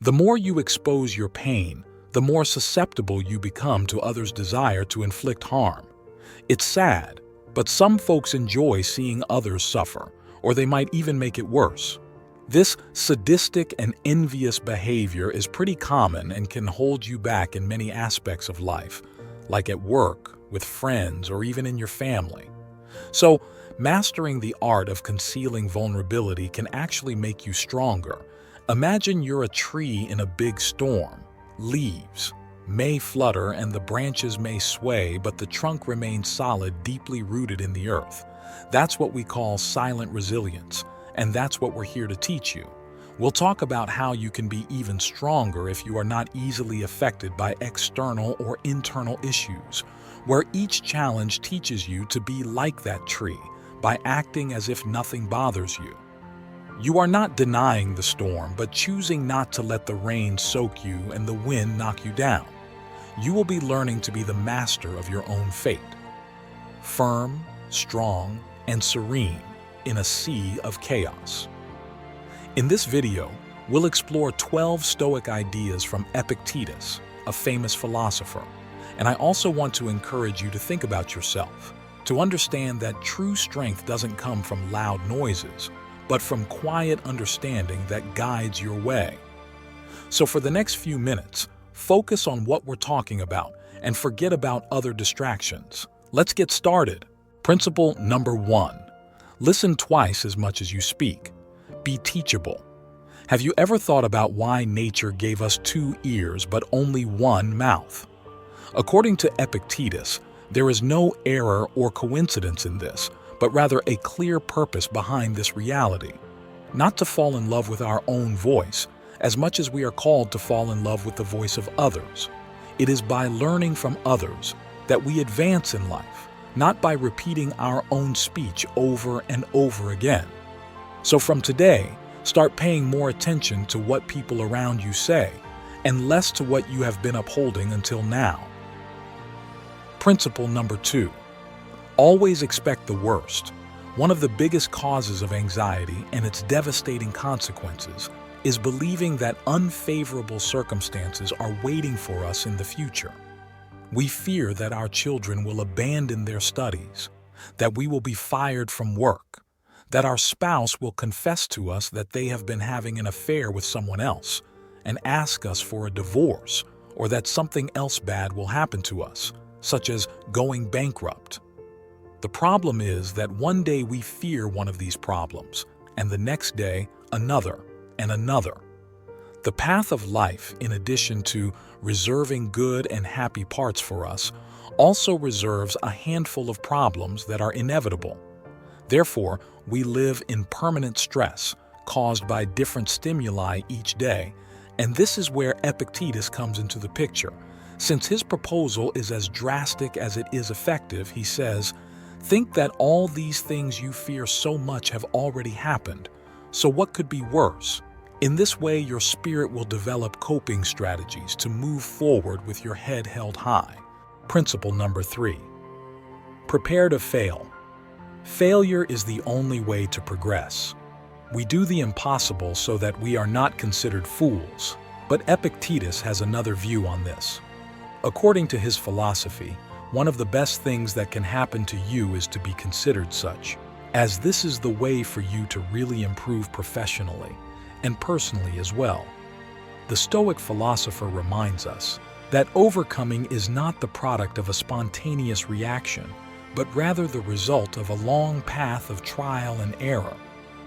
The more you expose your pain, the more susceptible you become to others' desire to inflict harm. It's sad, but some folks enjoy seeing others suffer, or they might even make it worse. This sadistic and envious behavior is pretty common and can hold you back in many aspects of life, like at work, with friends, or even in your family. So, mastering the art of concealing vulnerability can actually make you stronger. Imagine you're a tree in a big storm. Leaves may flutter and the branches may sway, but the trunk remains solid, deeply rooted in the earth. That's what we call silent resilience, and that's what we're here to teach you. We'll talk about how you can be even stronger if you are not easily affected by external or internal issues, where each challenge teaches you to be like that tree by acting as if nothing bothers you. You are not denying the storm, but choosing not to let the rain soak you and the wind knock you down. You will be learning to be the master of your own fate. Firm, strong, and serene in a sea of chaos. In this video, we'll explore 12 Stoic ideas from Epictetus, a famous philosopher. And I also want to encourage you to think about yourself, to understand that true strength doesn't come from loud noises, but from quiet understanding that guides your way. So for the next few minutes, focus on what we're talking about and forget about other distractions. Let's get started. Principle number 1. Listen twice as much as you speak. Be teachable. Have you ever thought about why nature gave us 2 ears but only 1 mouth? According to Epictetus, there is no error or coincidence in this, but rather a clear purpose behind this reality. Not to fall in love with our own voice, as much as we are called to fall in love with the voice of others. It is by learning from others that we advance in life, not by repeating our own speech over and over again. So from today, start paying more attention to what people around you say, and less to what you have been upholding until now. Principle number 2. Always expect the worst. One of the biggest causes of anxiety and its devastating consequences is believing that unfavorable circumstances are waiting for us in the future. We fear that our children will abandon their studies, that we will be fired from work, that our spouse will confess to us that they have been having an affair with someone else and ask us for a divorce, or that something else bad will happen to us, such as going bankrupt. The problem is that one day we fear one of these problems, and the next day another and another. The path of life, in addition to reserving good and happy parts for us, also reserves a handful of problems that are inevitable. Therefore, we live in permanent stress caused by different stimuli each day, and this is where Epictetus comes into the picture. Since his proposal is as drastic as it is effective, he says, "Think that all these things you fear so much have already happened, so what could be worse?" In this way, your spirit will develop coping strategies to move forward with your head held high. Principle number 3. Prepare to fail. Failure is the only way to progress. We do the impossible so that we are not considered fools, but Epictetus has another view on this. According to his philosophy, one of the best things that can happen to you is to be considered such, as this is the way for you to really improve professionally and personally as well. The Stoic philosopher reminds us that overcoming is not the product of a spontaneous reaction, but rather the result of a long path of trial and error,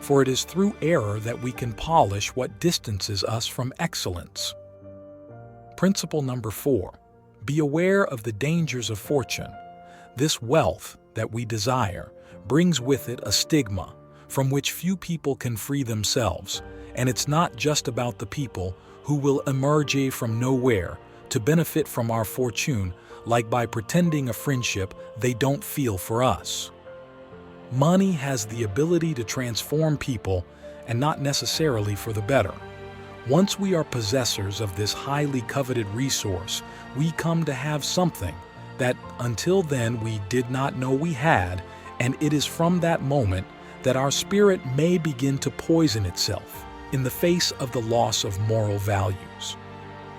for it is through error that we can polish what distances us from excellence. Principle number 4. Be aware of the dangers of fortune. This wealth that we desire brings with it a stigma from which few people can free themselves, and it's not just about the people who will emerge from nowhere to benefit from our fortune, like by pretending a friendship they don't feel for us. Money has the ability to transform people, and not necessarily for the better. Once we are possessors of this highly coveted resource, we come to have something that until then we did not know we had, and it is from that moment that our spirit may begin to poison itself, in the face of the loss of moral values.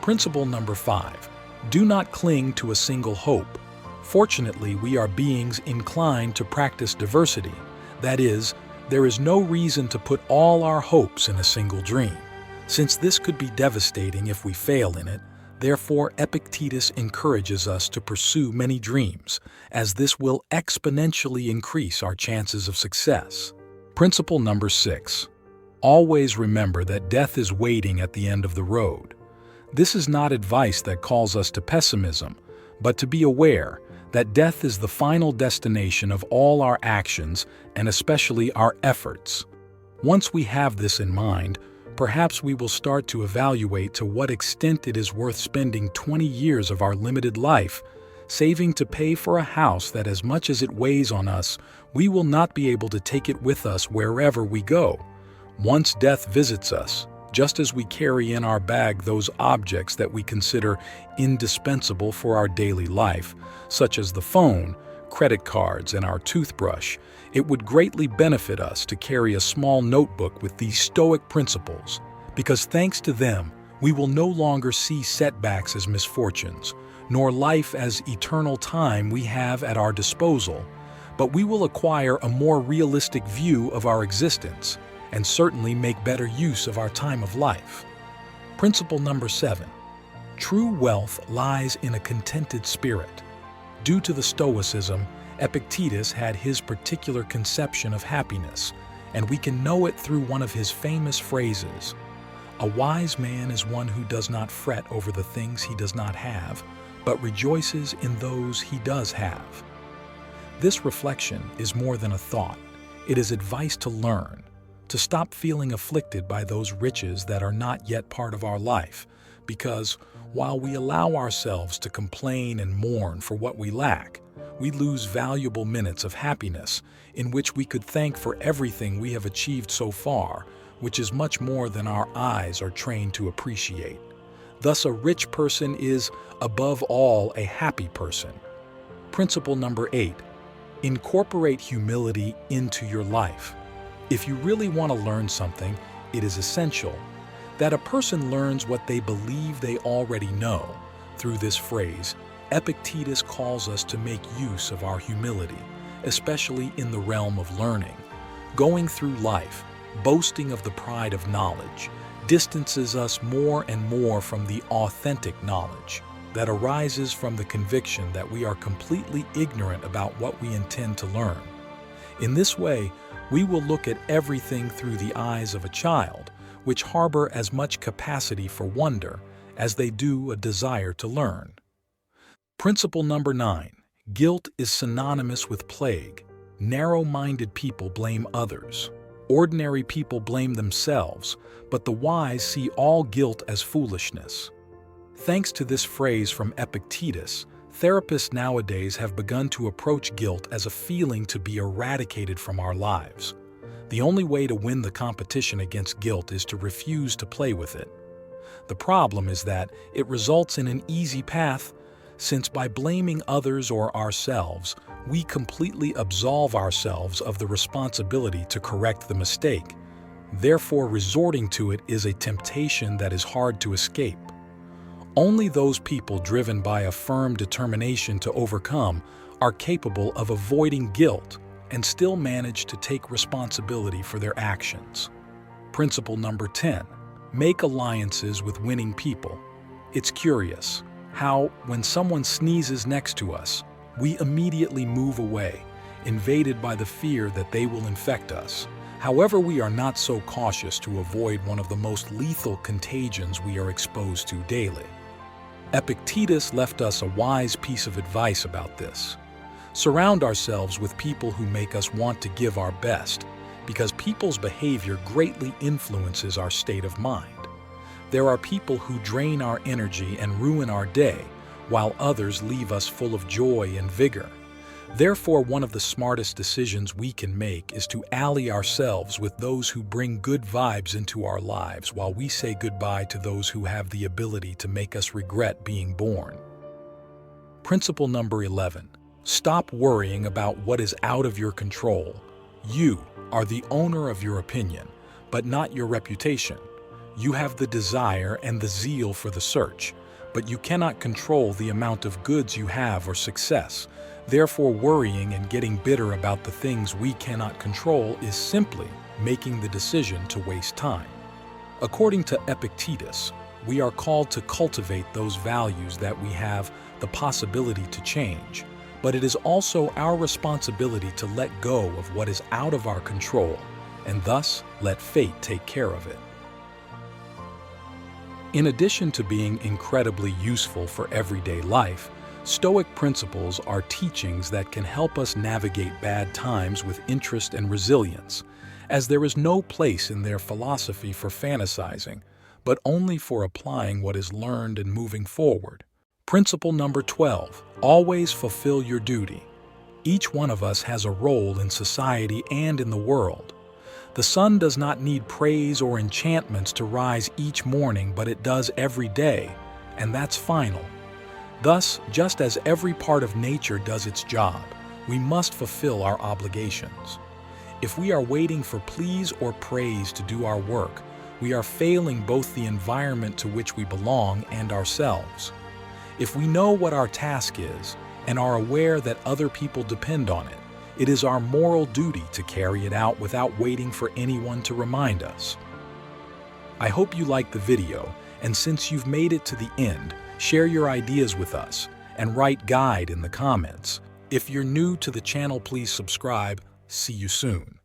Principle number 5. Do not cling to a single hope. Fortunately, we are beings inclined to practice diversity. That is, there is no reason to put all our hopes in a single dream, since this could be devastating if we fail in it. Therefore, Epictetus encourages us to pursue many dreams, as this will exponentially increase our chances of success. Principle number 6. Always remember that death is waiting at the end of the road. This is not advice that calls us to pessimism, but to be aware that death is the final destination of all our actions and especially our efforts. Once we have this in mind, perhaps we will start to evaluate to what extent it is worth spending 20 years of our limited life saving to pay for a house that, as much as it weighs on us, we will not be able to take it with us wherever we go. Once death visits us, just as we carry in our bag those objects that we consider indispensable for our daily life, such as the phone, credit cards, and our toothbrush, it would greatly benefit us to carry a small notebook with these Stoic principles, because thanks to them, we will no longer see setbacks as misfortunes, nor life as eternal time we have at our disposal, but we will acquire a more realistic view of our existence and certainly make better use of our time of life. Principle number 7. True wealth lies in a contented spirit. Due to the Stoicism, Epictetus had his particular conception of happiness, and we can know it through one of his famous phrases: "A wise man is one who does not fret over the things he does not have, but rejoices in those he does have." This reflection is more than a thought. It is advice to learn, to stop feeling afflicted by those riches that are not yet part of our life, because while we allow ourselves to complain and mourn for what we lack, we lose valuable minutes of happiness in which we could thank for everything we have achieved so far, which is much more than our eyes are trained to appreciate. Thus, a rich person is, above all, a happy person. Principle number 8. Incorporate humility into your life. If you really want to learn something, it is essential that a person learns what they believe they already know. Through this phrase, Epictetus calls us to make use of our humility, especially in the realm of learning. Going through life, boasting of the pride of knowledge, distances us more and more from the authentic knowledge that arises from the conviction that we are completely ignorant about what we intend to learn. In this way, we will look at everything through the eyes of a child, which harbor as much capacity for wonder as they do a desire to learn. Principle number 9. Guilt is synonymous with plague. Narrow-minded people blame others. Ordinary people blame themselves, but the wise see all guilt as foolishness. Thanks to this phrase from Epictetus, therapists nowadays have begun to approach guilt as a feeling to be eradicated from our lives. The only way to win the competition against guilt is to refuse to play with it. The problem is that it results in an easy path, since by blaming others or ourselves, we completely absolve ourselves of the responsibility to correct the mistake. Therefore, resorting to it is a temptation that is hard to escape. Only those people driven by a firm determination to overcome are capable of avoiding guilt and still manage to take responsibility for their actions. Principle number 10. Make alliances with winning people. It's curious how, when someone sneezes next to us, we immediately move away, invaded by the fear that they will infect us. However, we are not so cautious to avoid one of the most lethal contagions we are exposed to daily. Epictetus left us a wise piece of advice about this. Surround ourselves with people who make us want to give our best, because people's behavior greatly influences our state of mind. There are people who drain our energy and ruin our day, while others leave us full of joy and vigor. Therefore, one of the smartest decisions we can make is to ally ourselves with those who bring good vibes into our lives, while we say goodbye to those who have the ability to make us regret being born. Principle number 11. Stop worrying about what is out of your control. You are the owner of your opinion, but not your reputation. You have the desire and the zeal for the search, but you cannot control the amount of goods you have or success. Therefore, worrying and getting bitter about the things we cannot control is simply making the decision to waste time. According to Epictetus, we are called to cultivate those values that we have the possibility to change, but it is also our responsibility to let go of what is out of our control, and thus let fate take care of it. In addition to being incredibly useful for everyday life, Stoic principles are teachings that can help us navigate bad times with interest and resilience, as there is no place in their philosophy for fantasizing, but only for applying what is learned and moving forward. Principle number 12, always fulfill your duty. Each one of us has a role in society and in the world. The sun does not need praise or enchantments to rise each morning, but it does every day, and that's final. Thus, just as every part of nature does its job, we must fulfill our obligations. If we are waiting for pleas or praise to do our work, we are failing both the environment to which we belong and ourselves. If we know what our task is and are aware that other people depend on it, it is our moral duty to carry it out without waiting for anyone to remind us. I hope you liked the video, and since you've made it to the end, share your ideas with us and write guide in the comments. If you're new to the channel, please subscribe. See you soon.